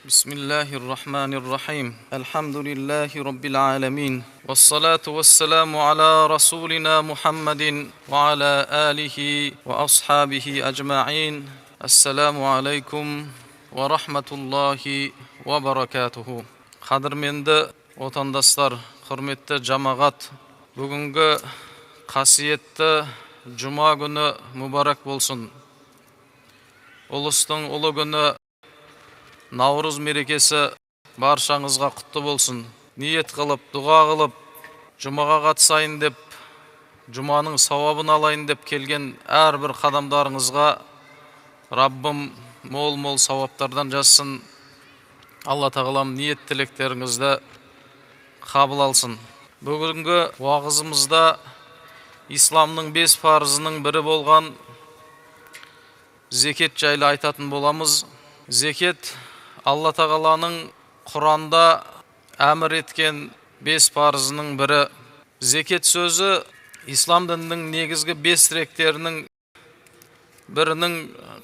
Bismillahirrahmanirrahim. Elhamdülillahi Rabbil alemin. Vessalatu vesselamu ala Rasulina Muhammedin ve ala alihi ve ashabihi ecma'in. Esselamu aleykum ve rahmetullahi ve berekatuhu. Qadırmendi otandaslar, hürmetli cemaat, bugünkü kasiyetli Cuma günü mübarek bolsun. Ulustun ulu günü Navruz мерекесі баршаңызға құтты болсын. Ниет қылып, дұға қылып, жұмаға қатысайын деп, жұманың сауабын алайын деп келген әрбір қадамдарыңызға Раббым мол-мол сауаптардан жазсын. Алла тағалам ниет тілектеріңізді қабыл алсын. Бүгінгі уағызымызда исламның 5 парызының бірі болған зекет жайлы айтатын боламыз. Зекет Алла тағаланың Құранда әмір еткен 5 парызының бірі. Зекет сөзі ислам дінінің негізгі 5 тіректерінің бірінің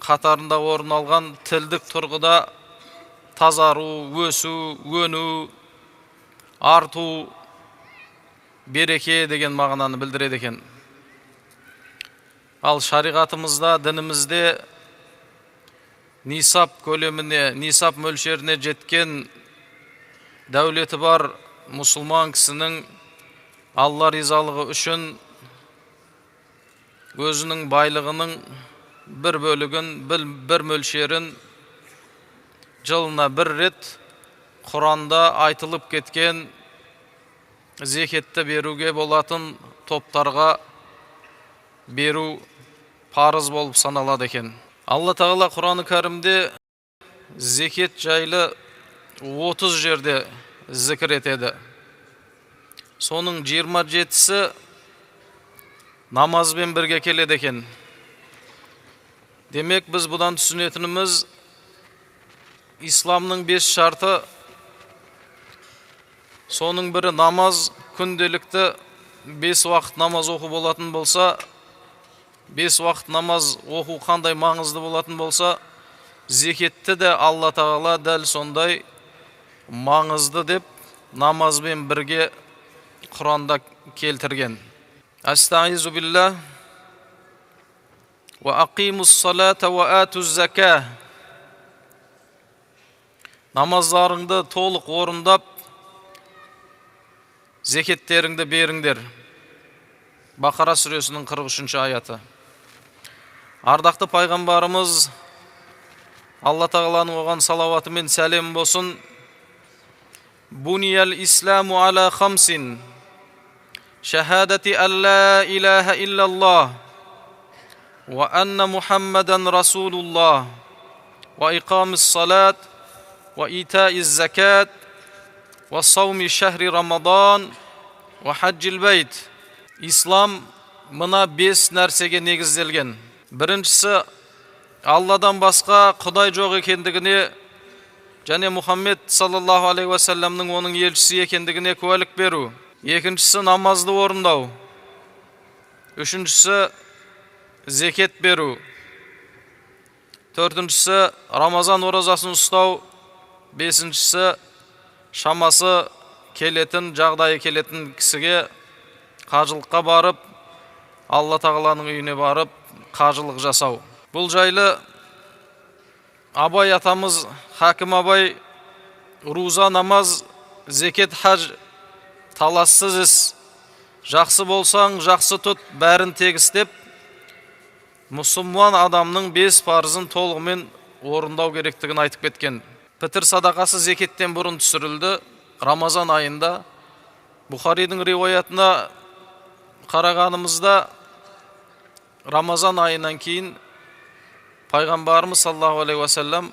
қатарында орын алған, тілдік тұрғыда тазару, өсу, өну, арту, береке деген мағынаны білдіреді екен. Ал шариғатымызда, дінімізде нисап көлеміне, нисап мөлшеріне жеткен дәулеті бар мұсылман кісінің Алла ризалығы үшін өзінің байлығының бір бөлігін, бір мөлшерін жылына бір рет Құранда айтылып кеткен зекетті беруге болатын топтарға беру парыз болып саналады екен. Алла тағала Құран-ы Кәрімде зекет жайлы 30 жерде зікір етеді. Соның 27-сі намазбен бірге келеді екен. Демек біз бұдан түсінетініміз исламның 5 шарты, соның бірі намаз, күнделікті 5 уақыт намаз оқу болатын болса, 5 уақыт намаз оқу қандай маңызды болатын болса, зекетті де Алла тағала дәл сондай маңызды деп намазбен бірге Құранда келтірген. Астаизу билlah ва ақимус салата ва атуз зака. Намаздарыңды толық орындап, зекеттеріңді беріңдер. Бақара сүресінің 43-ші аяты. Ардақты пайғамбарымыз Алла тағаланың оған салаваты мен сәлем болсын. Буниял исламу аля хамсин. Шахадати алла илаха иллаллах. Ва анна Мухаммадан Расулуллах. Ва иқамис салат. Ва итаиз закат. Ва сауми шахри Рамадан. Ва хаджил байт. Ислам мына 5 нәрсеге негізделген. Біріншісі, Алладан басқа Құдай жоқ екендігіне және Мұхаммед саллаллаху алейхи ва салламның оның елшісі екендігіне куәлік беру. Екіншісі, намазды орындау. Үшіншісі, зекет беру. Төртіншісі, Рамазан оразасын ұстау. Бесіншісі, шамасы келетін, жағдайы келетін кісіге қажылыққа барып, Алла тағаланың үйіне барып, қажылық жасау. Бұл жайлы Абай атамыз, Хакім Абай, руза, намаз, зекет, хаж талассыз іс. Жақсы болсаң, жақсы тұт, бәрін тегістеп, мұсылман адамның 5 парызын толығымен орындау керектігін айтып кеткен. Пітір садақасы зекеттен бұрын түсірілді. Рамазан айында Бұхаридің риуаятына қарағанымызда Рамазан айынан кейін пайғамбарымыз саллаллаху алейхи ва саллам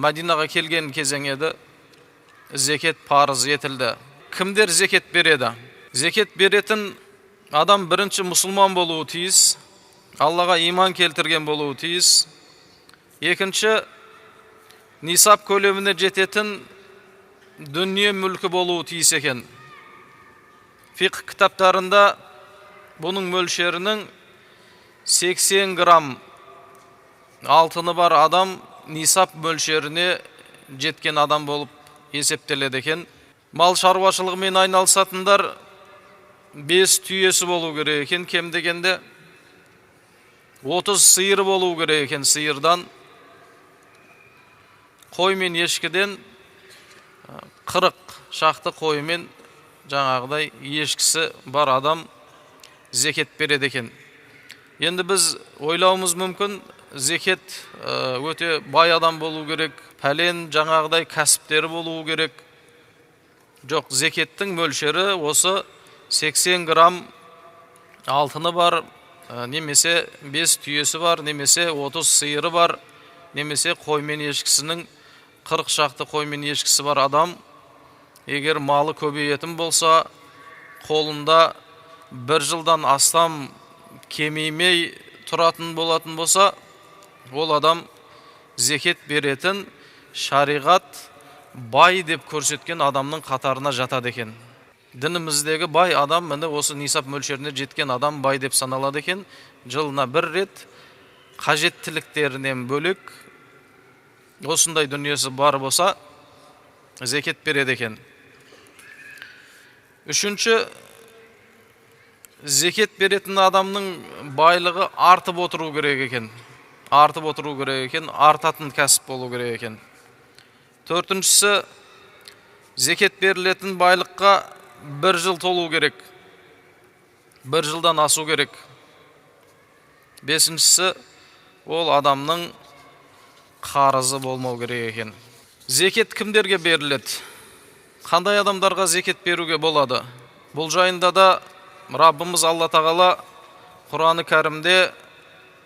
Мәдинаға келген кезең еді. Зекет парыз етілді. Кімдер зекет береді? Зекет беретін адам бірінші мұсылман болуы тиіс, Аллаға иман келтірген болуы тиіс. Екінші, нисап көлеміне жететін дүние мүлкі болуы тиіс екен. Фиқх кітаптарында бұның мөлшерінің 80 грамм алтыны бар адам нисап мөлшеріне жеткен адам болып есептеледі екен. Мал шаруашылығымен айналысатындар 5 түйесі болу керек екен, кем дегенде 30 сиыры болу керек екен. Сиырдан, қой мен ешкіден 40 шақты қой мен жаңағыдай ешкісі бар адам зекет береді екен. Енді біз ойлауымыз мүмкін, зекет өте бай адам болу керек, пәлен жаңағыдай кәсіптері болу керек. Жоқ, зекеттің мөлшері осы 80 грамм алтыны бар, немесе 5 түйесі бар, немесе 30 сиыры бар, немесе қой мен ешкісінің 40 шақты қой мен ешкісі бар адам, егер малы көбейетін болса, қолында 1 жылдан астам кемеймей тұратын болатын болса, ол адам зекет беретін, шариғат бай деп көрсеткен адамның қатарына жатады екен. Дініміздегі бай адам, міне осы нисап мөлшеріне жеткен адам бай деп саналады екен. Жылына 1 рет қажеттіліктерінен бөлек осындай дүниесі бар болса, зекет береді екен. Үшінші, зекет беретін адамның байлығы артып отыру керек екен. Артып отыру керек екен, артатын кәсіп болу керек екен. Төртіншісі, зекет берілетін байлыққа 1 жыл толу керек. 1 жылдан асу керек. Бесіншісі, ол адамның қарызы болмау керек екен. Зекет кімдерге беріледі? Қандай адамдарға зекет беруге болады? Бұл жайында да Раббымыз Алла Тағала Құраны Кәрімде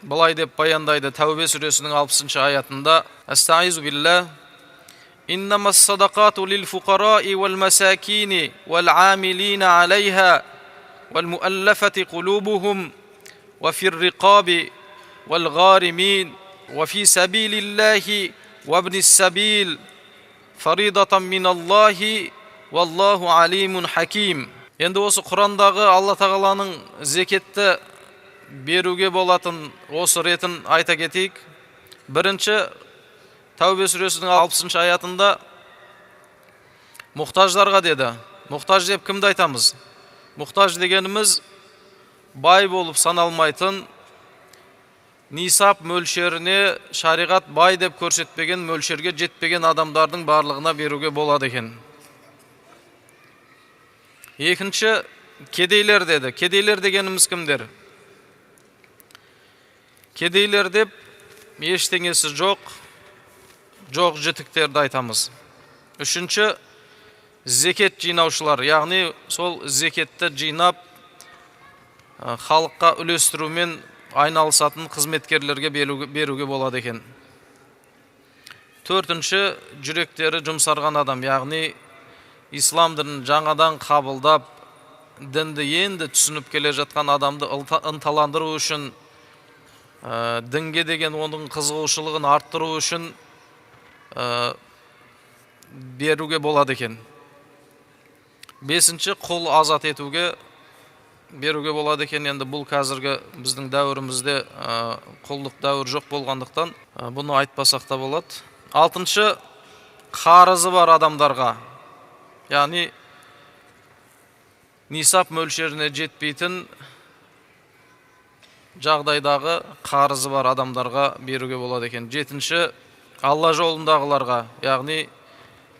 былай деп баяндайды. Тәубе сүресінің 60 аятында: Астаизу билла, иннамас садақату лил фуқараи вал масакини вал амилина алейха вал муаллафати қулубухум ва фир риқаби вал ғаримин ва фи сабилиллахи ва ибнис сабил фаридатан миналлахи валлаху алимун хаким. Енді осы Құрандағы Алла Тағаланың зекетті беруге болатын осы ретін айта кетейік. Бірінші, Тәубе сүресінің 60 аятында мұқтаждарға деді. Мұқтаж деп кімді айтамыз? Мұқтаж дегеніміз бай болып саналмайтын, нисап мөлшеріне шариғат бай деп көрсетпеген, мөлшерге жетпеген адамдардың барлығына беруге болады екен. Екінші, кедейлер деді. Кедейлер дегеніміз кімдер? Кедейлер деп ештеңесі жоқ жітіктерді айтамыз. Үшінші, зекет жинаушылар, яғни сол зекетті жинап халыққа үлестірумен айналысатын қызметкерлерге беруге болады екен. Төртінші, жүректері жұмсарған адам, яғни ислам дінін жаңадан қабылдап, дінді енді түсініп келе жатқан адамды ынталандыру үшін, дінге деген оның қызығушылығын арттыру үшін беруге болады екен. Бесінші, құл азат етуге беруге болады екен. Енді бұл қазіргі біздің дәуірімізде құлдық дәуір жоқ болғандықтан бұны айтпасақ та болады. Алтыншы, қарызы бар адамдарға, яғни нисап мөлшеріне жетпейтін жағдайдағы қарызы бар адамдарға беруге болады екен. Жетінші, Алла жолындағыларға, яғни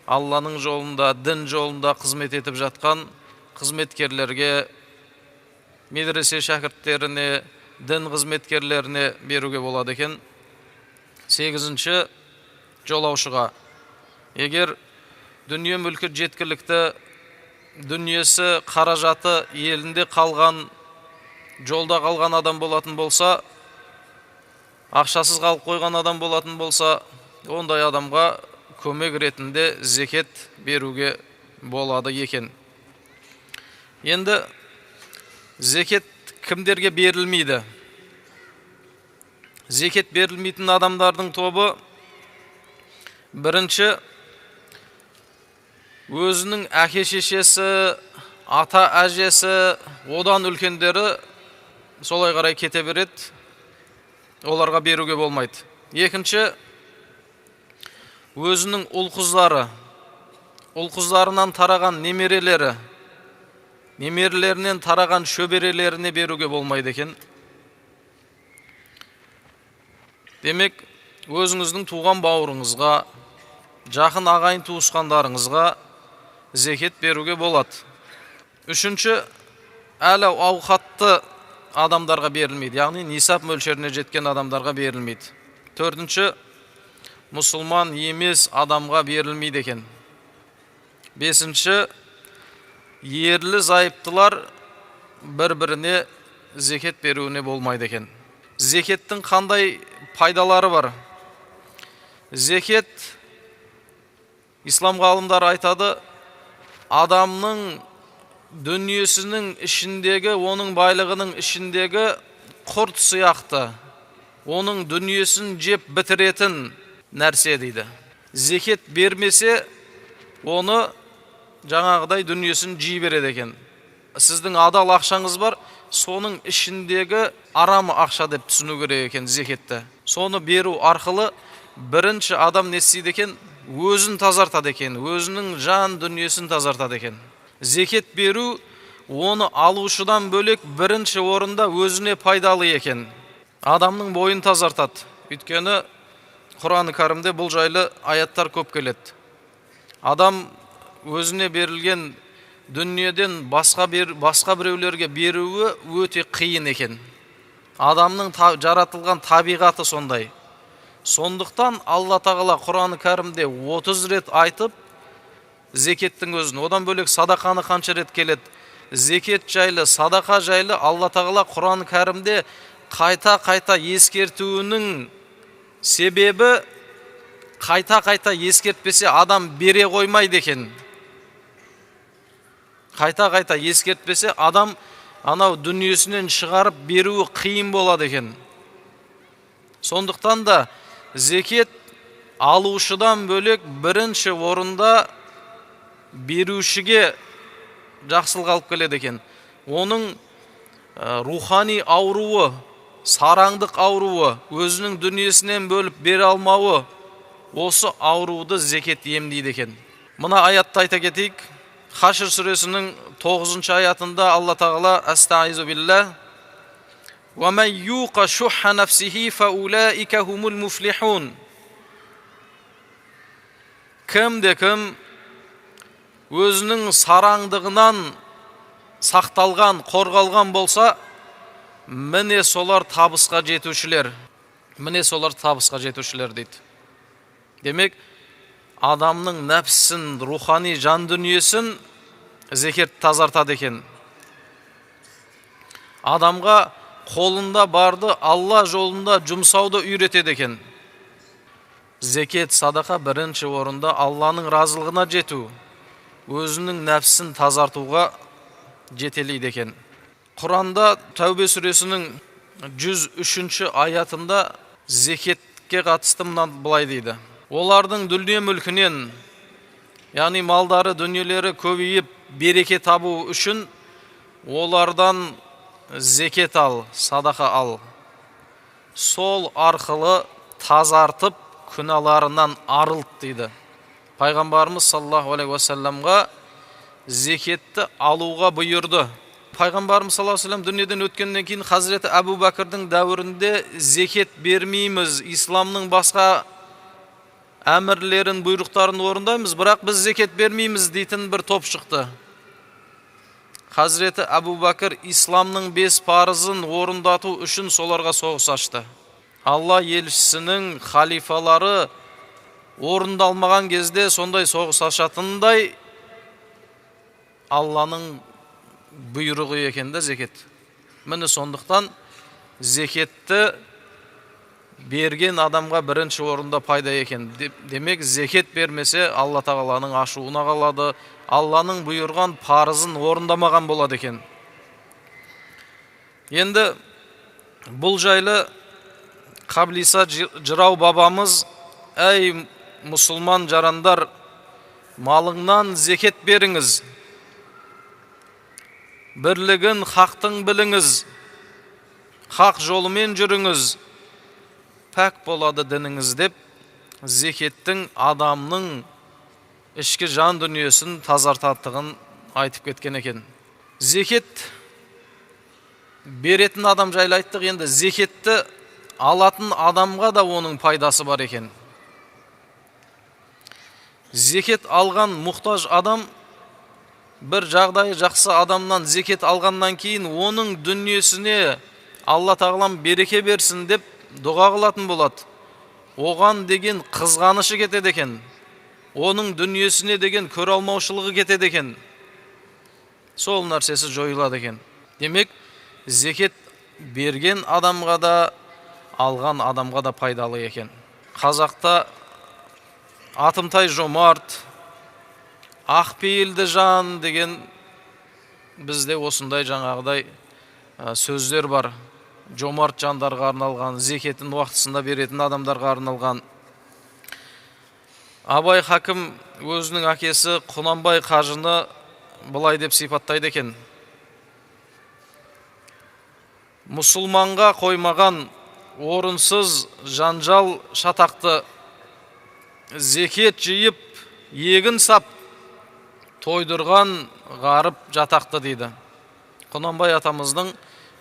Алланың жолында, дін жолында қызмет етіп жатқан қызметкерлерге, медресе шәкірттеріне, дін қызметкерлеріне беруге болады екен. Сегізінші, жолаушыға. Егер дүние мүлкі жеткілікті, дүниесі, қаражаты елінде қалған, жолда қалған адам болатын болса, ақшасыз қалып қойған адам болатын болса, ондай адамға көмек ретінде зекет беруге болады екен. Енді зекет кімдерге берілмейді? Зекет берілмейтін адамдардың тобы: бірінші, өзінің әке-шешесі, ата-әжесі, одан үлкендері солай қарай кете береді, оларға беруге болмайды. Екінші, өзінің ұл-қыздары, ұл-қыздарынан тараған немерелері, немерелерінен тараған шөберелеріне беруге болмайды екен. Демек, өзіңіздің туған бауырыңызға, жақын ағайын туысқандарыңызға зекет беруге болады. Үшінші, әлі ауқатты адамдарға берілмейді, яғни нисап мөлшеріне жеткен адамдарға берілмейді. Төртінші, мұсылман емес адамға берілмейді екен. Бесінші, ерлі зайыптылар бір-біріне зекет беруіне болмайды екен. Зекеттің қандай пайдалары бар? Зекет, ислам ғалымдары айтады, адамның дүниесінің ішіндегі, оның байлығының ішіндегі құрт сияқты, оның дүниесін жеп бітіретін нәрсе дейді. Зекет бермесе, оны жаңағыдай дүниесін жей береді екен. Сіздің адал ақшаңыз бар, соның ішіндегі арам ақша деп түсіну керек екен зекетті. Соны беру арқылы бірінші адам не істейді екен? Өзін тазартады екен, өзінің жан дүниесін тазартады екен. Зекет беру, оны алушыдан бөлек бірінші орында өзіне пайдалы екен. Адамның бойын тазартады. Өйткені Құран-ы Кәрімде бұл жайлы аяттар көп келеді. Адам өзіне берілген дүниеден басқа біреулерге беруі өте қиын екен. Адамның жаратылған табиғаты сондай. Сондықтан Алла Тағала Құран-ы Кәрімде 30 рет айтып, зекеттің өзін, одан бөлек садақаны қанша рет келеді. Зекет жайлы, садақа жайлы Алла Тағала Құран-ы Кәрімде қайта-қайта ескертуінің себебі, қайта-қайта ескертпесе адам бере қоймайды екен. Қайта-қайта ескертпесе адам анау дүниесінен шығарып беруі қиын болады екен. Сондықтан да зекет алушыдан бөлек бірінші орында берушіге жақсылық алып келеді екен. Оның рухани ауруы, сараңдық ауруы, өзінің дүниесінен бөліп бере алмауы, осы ауруды зекет емдейді екен. Мына аятты айта кетейік. Хашр сүресінің 9 аятында Алла Тағала Астаизу билла وَمَنْ يُوقَ شُحَّ نَفْسِهِ فَأُولَٰئِكَ هُمُ الْمُفْلِحُونَ. Кім өзінің сараңдығынан сақталған, қорғалған болса, міне солар табысқа жетушілер. Міне солар табысқа жетушілер дейді. Демек, адамның нәпсін, рухани жан дүниесін зекет тазартады екен. Адамға қолында барды Алла жолында жұмсауды үйретеді екен. Зекет, садақа бірінші орында Алланың разылығына жету, өзінің нәпсін тазартуға жетелейді екен. Құранда Тәубе сүресінің 103 аятында зекетке қатысты мынаны былай дейді. Олардың дүние мүлкінен, яғни малдары, дүниелері көбейіп, береке табу үшін олардан зекет ал, садақа ал. Сол арқылы тазартып, күнәларынан арылт дейді. Пайғамбарымыз саллаллаху алейхи уассаламға зекетті алуға бұйырды. Пайғамбарымыз саллаллаху алейхи уассалам дүниеден өткеннен кейін Хазіреті Әбу Бәкірдің дәуірінде зекет бермейміз, исламның басқа әмірлерін, бұйрықтарын орындаймыз, бірақ біз зекет бермейміз дейтін бір топ шықты. Хазіреті Әбу Бәкір исламның 5 парызын орындату үшін соларға соғыс ашты. Алла елшісінің халифалары орындалмаған кезде сондай соғыс ашатындай Алланың бұйрығы екенді зекет. Міне сондықтан зекетті берген адамға бірінші орында пайда екен. Демек, зекет бермесе Алла Тағаланың ашуына қалады, Алланың бұйырған парызын орындамаған болады екен. Енді бұл жайлы Қаблиса жырау бабамыз, әй мұсылман жарандар, малыңнан зекет беріңіз, бірлігін, хақтың біліңіз, хақ жолымен жүріңіз, пәк болады дініңіз деп зекеттің адамның ішкі жан дүниесін тазартатығын айтып кеткен екен. Зекет беретін адам жайлы айттық, енді зекетті алатын адамға да оның пайдасы бар екен. Зекет алған мұқтаж адам бір жағдайы жақсы адамнан зекет алғаннан кейін оның дүниесіне Алла тағалам береке берсін деп дұға қылатын болады. Оған деген қызғанышы кетеді екен. Оның дүниесіне деген көре алмаушылығы кетеді екен. Сол нәрсесі жойылады екен. Демек, зекет берген адамға да, алған адамға да пайдалы екен. Қазақта атымтай жомарт, ақпейілді жан деген бізде осындай жаңағыдай сөздер бар. Жомарт жандарға арналған, зекетін уақытысында беретін адамдарға арналған. Абай хакім өзінің әкесі Құнанбай қажыны былай деп сипаттайды екен. Мұсылманға қоймаған орынсыз жанжал шатақты, зекет жиып, егін сап, тойдырған ғарып жатақты дейді. Құнанбай атамыздың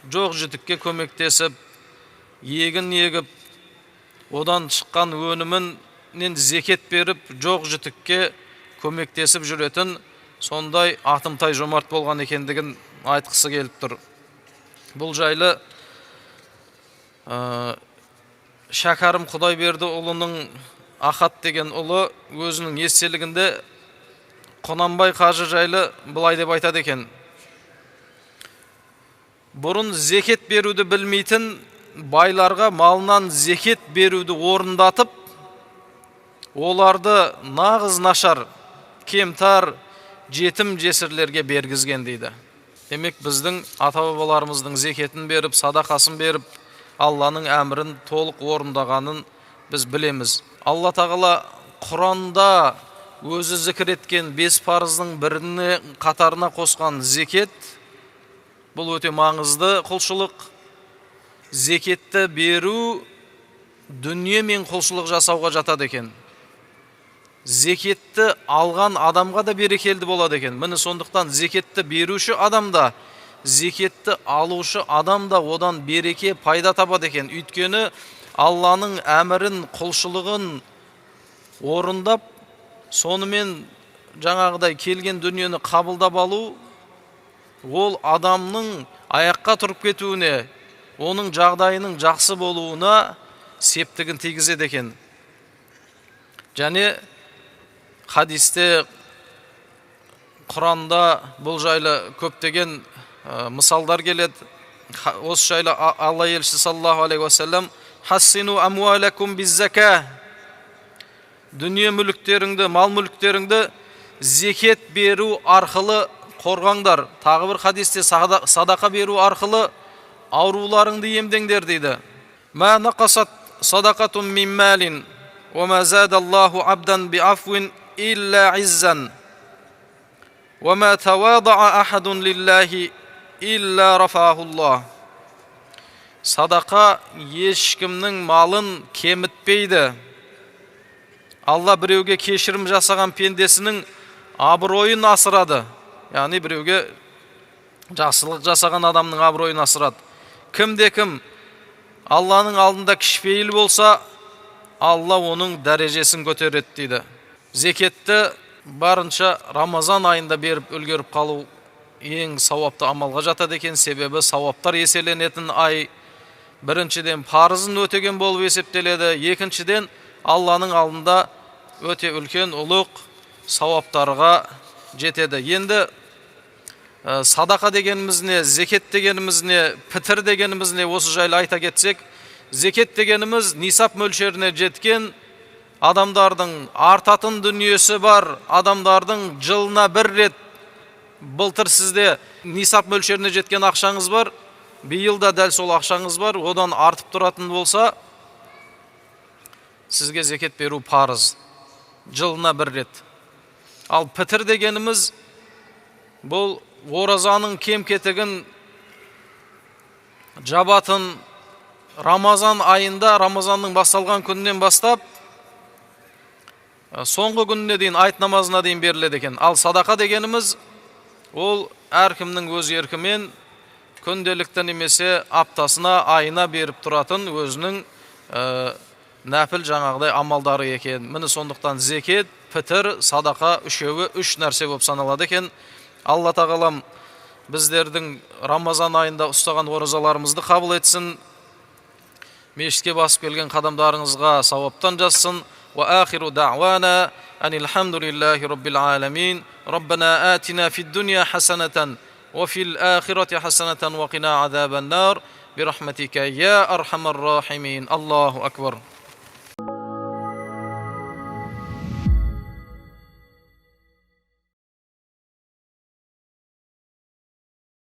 жоқ жітікке көмектесіп, егін егіп, одан шыққан өнімінен зекет беріп, жоқ жітікке көмектесіп жүретін сондай атымтай жомарт болған екендігін айтқысы келіп тұр. Бұл жайлы Шәкәрім Құдайбердіұлының Ахат деген ұлы өзінің естелігінде Құнанбай қажы жайлы былай деп айтады екен. Бұрын зекет беруді білмейтін байларға малынан зекет беруді орындатып, оларды нағыз нашар, кемтар, жетім жесірлерге бергізген дейді. Демек, біздің ата-бабаларымыздың зекетін беріп, садақасын беріп, Алланың әмірін толық орындағанын біз білеміз. Алла тағала Құранда өзі зікір еткен 5 парыздың біріне қатарына қосқан зекет, бұл өте маңызды құлшылық. Зекетті беру дүние мен құлшылық жасауға жатады екен. Зекетті алған адамға да берекелді болады екен. Міне сондықтан зекетті беруші адамда, зекетті алушы адамда одан береке пайда табады екен. Өйткені Алланың әмірін, құлшылығын орындап, сонымен жаңағыдай келген дүниені қабылдап алу, ол адамның аяққа тұрып кетуіне, оның жағдайының жақсы болуына септігін тигізеді екен. Және хадисте, Құранда бұл жайлы көптеген мысалдар келеді. Осы жайлы Алла елшісі саллаллаху алейхи ва саллям «Хассину амуалакум biz-zaka». Дүние мүліктеріңді, мал мүліктеріңді зекет беру арқылы қорғаңдар. Тағы бір хадисте садақа беру арқылы ауруларыңды емдеңдер дейді. «Ма нақасат садақатун мин малин, ва ма задаллаху абдан би'афвин илля иззан, ва ма тавада'a ахадун лиллахи илля рафахуллах». Садақа ешкімнің малын кемітпейді. Алла біреуге кешірім жасаған пендесінің абыройын асырады. Яғни біреуге жақсылық жасаған адамның абыройын асырады. Кімде-кім Алланың алдында кішіпейіл болса, Алла оның дәрежесін көтереді дейді. Зекетті барынша Рамазан айында беріп үлгеріп қалу ең сауапты амалға жатады екен. Себебі сауаптар еселенетін ай. Біріншіден парызын өтеген болып есептеледі. Екіншіден Алланың алдында өте үлкен ұлық сауаптарға жетеді. Енді садақа дегеніміз не, зекет дегеніміз не, пітір дегеніміз не, осы жайлы айта кетсек, зекет дегеніміз нисап мөлшеріне жеткен адамдардың артатын дүниесі бар, адамдардың жылына бір рет, былтыр сізде нисап мөлшеріне жеткен ақшаңыз бар, биылда дәл сол ақшаңыз бар, одан артып тұратын болса, сізге зекет беру парыз, жылына бір рет. Ал пітір дегеніміз бұл оразаның кем-кетігін жабатын Рамазан айында, Рамазанның басталған күннен бастап soңғы күніне дейін айт намазына дейін беріледі екен. Ал садақа дегеніміз ол әркімнің өз еркімен күнделікті немесе аптасына, айына беріп тұратын өзінің нәпіл жаңағыдай амалдары екен. Міне сондықтан зекет, пітір, садақа үшеуі үш нәрсе болып саналады екен. Алла тағалам біздердің Рамазан айында ұстаған оразаларымызды қабыл етсін. Мешітке басып келген қадамдарыңызға сауаптан жазсын. Ва ахиру дa'вана анил хамдулиллахи rabbil alamin. Rabbana atina fid dunya hasanatan wa fil akhirati hasanatan wa qina azaban nar. Bi rahmatika ya arhamar rahimin. Allahu akbar.